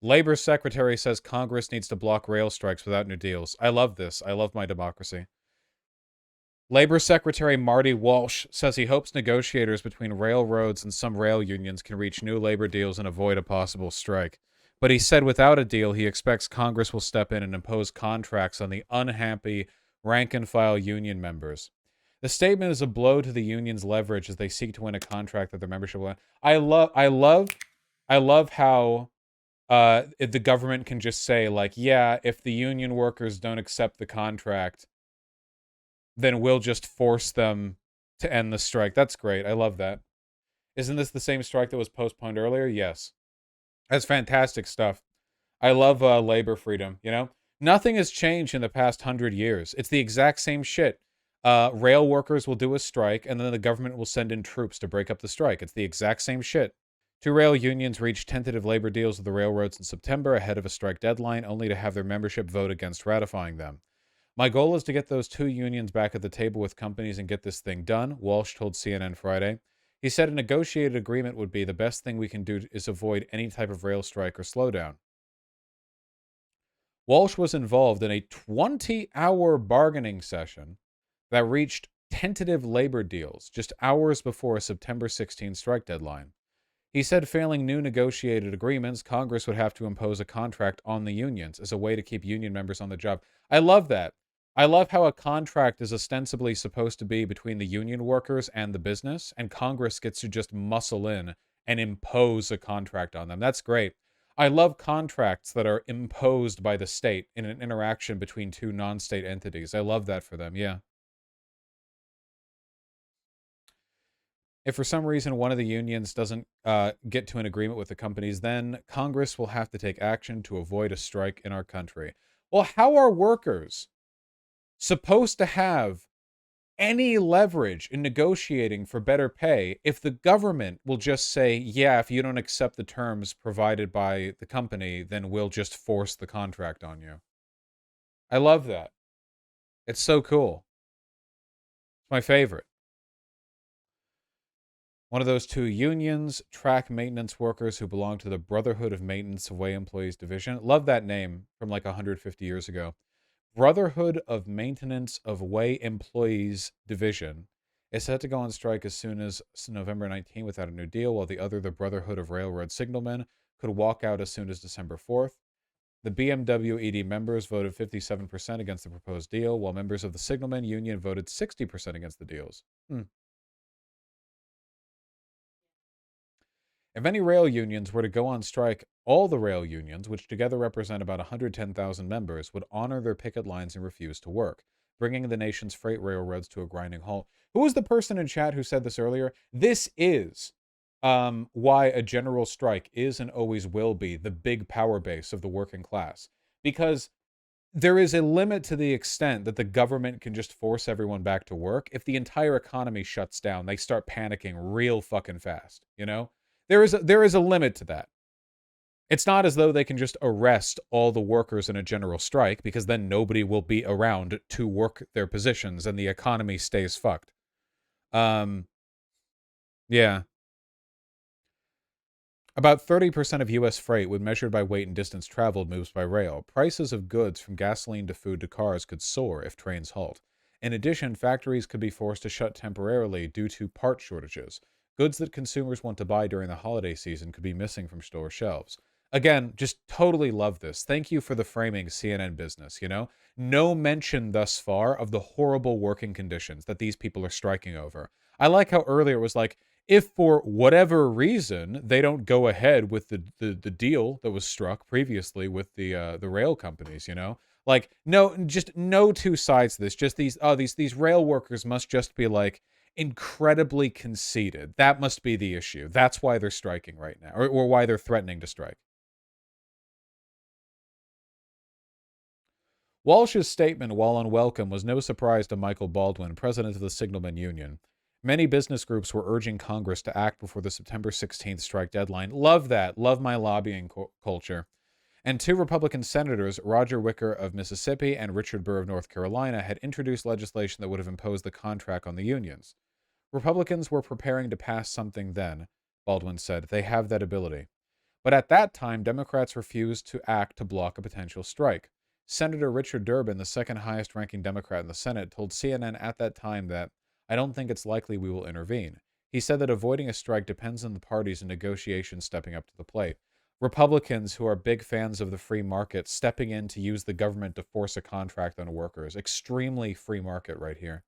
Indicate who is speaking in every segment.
Speaker 1: Labor Secretary says Congress needs to block rail strikes without new deals. I love this. I love my democracy. Labor Secretary Marty Walsh says he hopes negotiators between railroads and some rail unions can reach new labor deals and avoid a possible strike. But he said without a deal, he expects Congress will step in and impose contracts on the unhappy rank-and-file union members. The statement is a blow to the union's leverage as they seek to win a contract that their membership will. I love how the government can just say, like, yeah, if the union workers don't accept the contract, then we'll just force them to end the strike. That's great. I love that. Isn't this the same strike that was postponed earlier? Yes. That's fantastic stuff. I love labor freedom, you know? Nothing has changed in the past 100 years. It's the exact same shit. Rail workers will do a strike, and then the government will send in troops to break up the strike. It's the exact same shit. Two rail unions reached tentative labor deals with the railroads in September ahead of a strike deadline, only to have their membership vote against ratifying them. My goal is to get those two unions back at the table with companies and get this thing done, Walsh told CNN Friday. He said a negotiated agreement would be the best thing we can do is avoid any type of rail strike or slowdown. Walsh was involved in a 20-hour bargaining session that reached tentative labor deals just hours before a September 16 strike deadline. He said failing new negotiated agreements, Congress would have to impose a contract on the unions as a way to keep union members on the job. I love that. I love how a contract is ostensibly supposed to be between the union workers and the business, and Congress gets to just muscle in and impose a contract on them. That's great. I love contracts that are imposed by the state in an interaction between two non-state entities. I love that for them, yeah. If for some reason one of the unions doesn't get to an agreement with the companies, then Congress will have to take action to avoid a strike in our country. Well, how are workers supposed to have any leverage in negotiating for better pay if the government will just say, yeah, if you don't accept the terms provided by the company, then we'll just force the contract on you? I love that. It's so cool. It's my favorite. One of those two unions, track maintenance workers who belong to the Brotherhood of Maintenance of Way Employees Division. Love that name from like 150 years ago. Brotherhood of Maintenance of Way Employees Division is set to go on strike as soon as November 19 without a new deal, while the other, the Brotherhood of Railroad Signalmen, could walk out as soon as December 4th. The BMW ED members voted 57% against the proposed deal, while members of the Signalmen Union voted 60% against the deals. If any rail unions were to go on strike, all the rail unions, which together represent about 110,000 members, would honor their picket lines and refuse to work, bringing the nation's freight railroads to a grinding halt. Who was the person in chat who said this earlier? This is why a general strike is and always will be the big power base of the working class. Because there is a limit to the extent that the government can just force everyone back to work. If the entire economy shuts down, they start panicking real fucking fast, you know? There is a limit to that. It's not as though they can just arrest all the workers in a general strike, because then nobody will be around to work their positions and the economy stays fucked. Yeah. About 30% of U.S. freight, when measured by weight and distance traveled, moves by rail. Prices of goods from gasoline to food to cars could soar if trains halt. In addition, factories could be forced to shut temporarily due to part shortages. Goods that consumers want to buy during the holiday season could be missing from store shelves. Again, just totally love this. Thank you for the framing, CNN Business, you know? No mention thus far of the horrible working conditions that these people are striking over. I like how earlier it was like, if for whatever reason they don't go ahead with the deal that was struck previously with the rail companies, you know? Like, no, just no two sides to this. Just these rail workers must just be like, incredibly conceited. That must be the issue. That's why they're striking right now, or why they're threatening to strike. Walsh's statement, while unwelcome, was no surprise to Michael Baldwin, president of the Signalmen Union. Many business groups were urging Congress to act before the September 16th strike deadline. Love that. Love my lobbying culture. And two Republican senators, Roger Wicker of Mississippi and Richard Burr of North Carolina, had introduced legislation that would have imposed the contract on the unions. Republicans were preparing to pass something then, Baldwin said. They have that ability. But at that time, Democrats refused to act to block a potential strike. Senator Richard Durbin, the second highest ranking Democrat in the Senate, told CNN at that time that, "I don't think it's likely we will intervene." He said that avoiding a strike depends on the parties in negotiations stepping up to the plate. Republicans, who are big fans of the free market, stepping in to use the government to force a contract on workers. Extremely free market right here.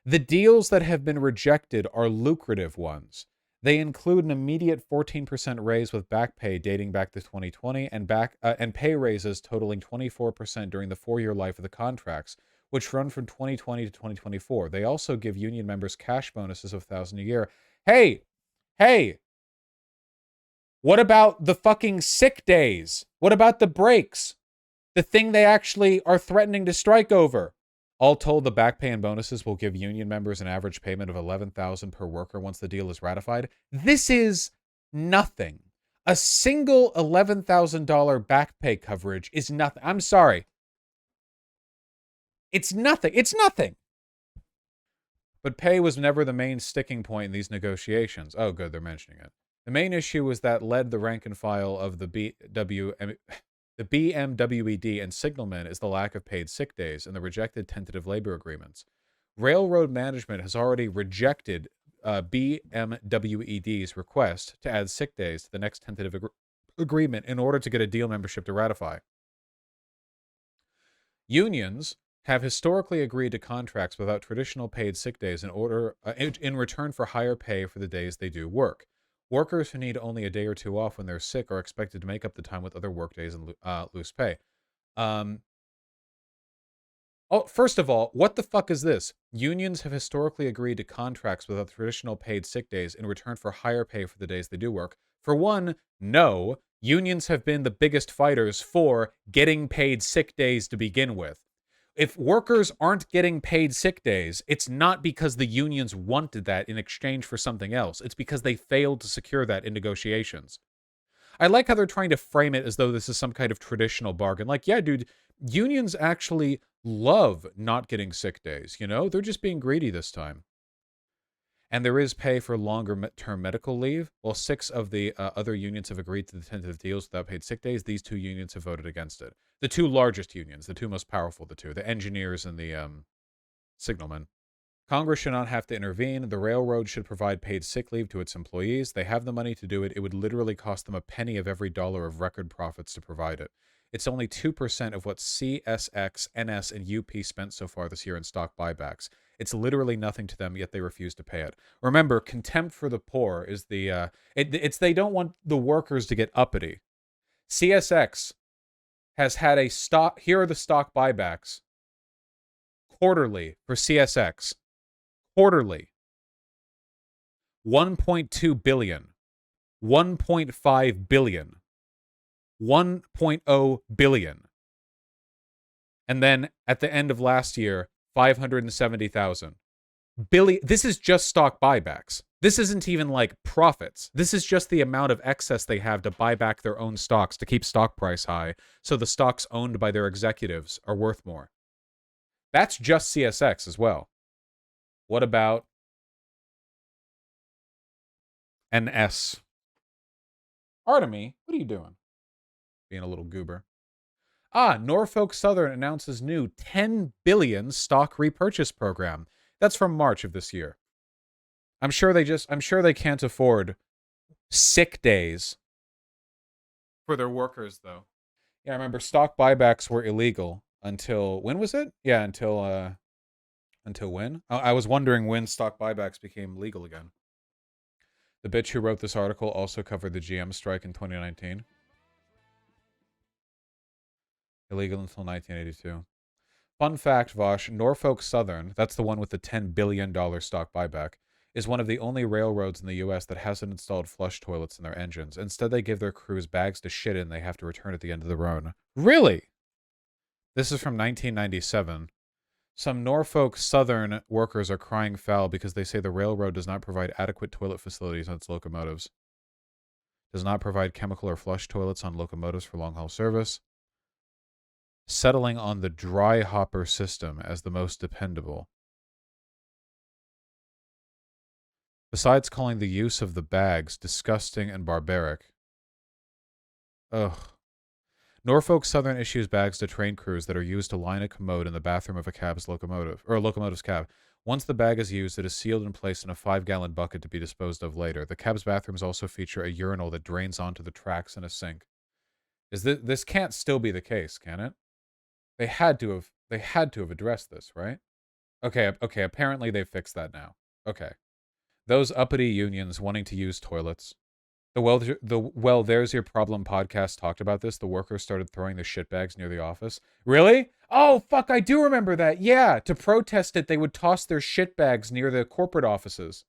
Speaker 1: The deals that have been rejected are lucrative ones. They include an immediate 14% raise with back pay dating back to 2020 and pay raises totaling 24% during the 4-year life of the contracts, which run from 2020 to 2024. They also give union members cash bonuses of $1,000 a year. Hey, what about the fucking sick days? What about the breaks? The thing they actually are threatening to strike over. All told, the back pay and bonuses will give union members an average payment of $11,000 per worker once the deal is ratified. This is nothing. A single $11,000 back pay coverage is nothing. I'm sorry. It's nothing. It's nothing. But pay was never the main sticking point in these negotiations. Oh, good, they're mentioning it. The main issue was that led the rank and file of the BMWED and signalmen is the lack of paid sick days and the rejected tentative labor agreements. Railroad management has already rejected BMWED's request to add sick days to the next tentative agreement in order to get a deal membership to ratify. Unions have historically agreed to contracts without traditional paid sick days in return for higher pay for the days they do work. Workers who need only a day or two off when they're sick are expected to make up the time with other work days and loose pay. First of all, what the fuck is this? Unions have historically agreed to contracts without traditional paid sick days in return for higher pay for the days they do work. For one, no. Unions have been the biggest fighters for getting paid sick days to begin with. If workers aren't getting paid sick days, it's not because the unions wanted that in exchange for something else. It's because they failed to secure that in negotiations. I like how they're trying to frame it as though this is some kind of traditional bargain. Like, yeah, dude, unions actually love not getting sick days, you know? They're just being greedy this time. And there is pay for longer-term medical leave. While 6 of the other unions have agreed to the tentative deals without paid sick days, these 2 unions have voted against it. The 2 largest unions, the 2 most powerful, the engineers and the signalmen. Congress should not have to intervene. The railroad should provide paid sick leave to its employees. They have the money to do it. It would literally cost them a penny of every dollar of record profits to provide it. It's only 2% of what CSX, NS, and UP spent so far this year in stock buybacks. It's literally nothing to them, yet they refuse to pay it. Remember, contempt for the poor is the... they don't want the workers to get uppity. CSX has had a stock... Here are the stock buybacks. Quarterly for CSX. Quarterly. 1.2 billion. 1.5 billion. 1.0 billion. And then at the end of last year, 570,000. This is just stock buybacks. This isn't even like profits. This is just the amount of excess they have to buy back their own stocks to keep stock price high, so the stocks owned by their executives are worth more. That's just CSX as well. What about NS? Artemy, what are you doing? Being a little goober. Norfolk Southern announces new $10 billion stock repurchase program. That's from March of this year. I'm sure they can't afford sick days for their workers, though. Yeah, I remember stock buybacks were illegal until, when was it? Yeah, until when? I was wondering when stock buybacks became legal again. The bitch who wrote this article also covered the GM strike in 2019. Illegal until 1982. Fun fact, Vaush, Norfolk Southern, that's the one with the $10 billion stock buyback, is one of the only railroads in the U.S. that hasn't installed flush toilets in their engines. Instead, they give their crews bags to shit in they have to return at the end of the run. Really? This is from 1997. Some Norfolk Southern workers are crying foul because they say the railroad does not provide adequate toilet facilities on its locomotives. Does not provide chemical or flush toilets on locomotives for long-haul service. Settling on the dry hopper system as the most dependable. Besides calling the use of the bags disgusting and barbaric. Ugh. Norfolk Southern issues bags to train crews that are used to line a commode in the bathroom of a cab's locomotive, or a locomotive's cab. Once the bag is used, it is sealed and placed in a 5-gallon bucket to be disposed of later. The cab's bathrooms also feature a urinal that drains onto the tracks and a sink. This can't still be the case, can it? They had to have addressed this, right? Okay, apparently they fixed that now. Okay. Those uppity unions wanting to use toilets. Well, there's your problem podcast talked about this. The workers started throwing the shitbags near the office. Really? Oh, fuck, I do remember that. Yeah, to protest it, they would toss their shitbags near the corporate offices.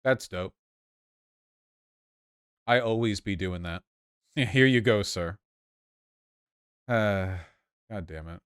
Speaker 1: That's dope. I always be doing that. Here you go, sir. God damn it.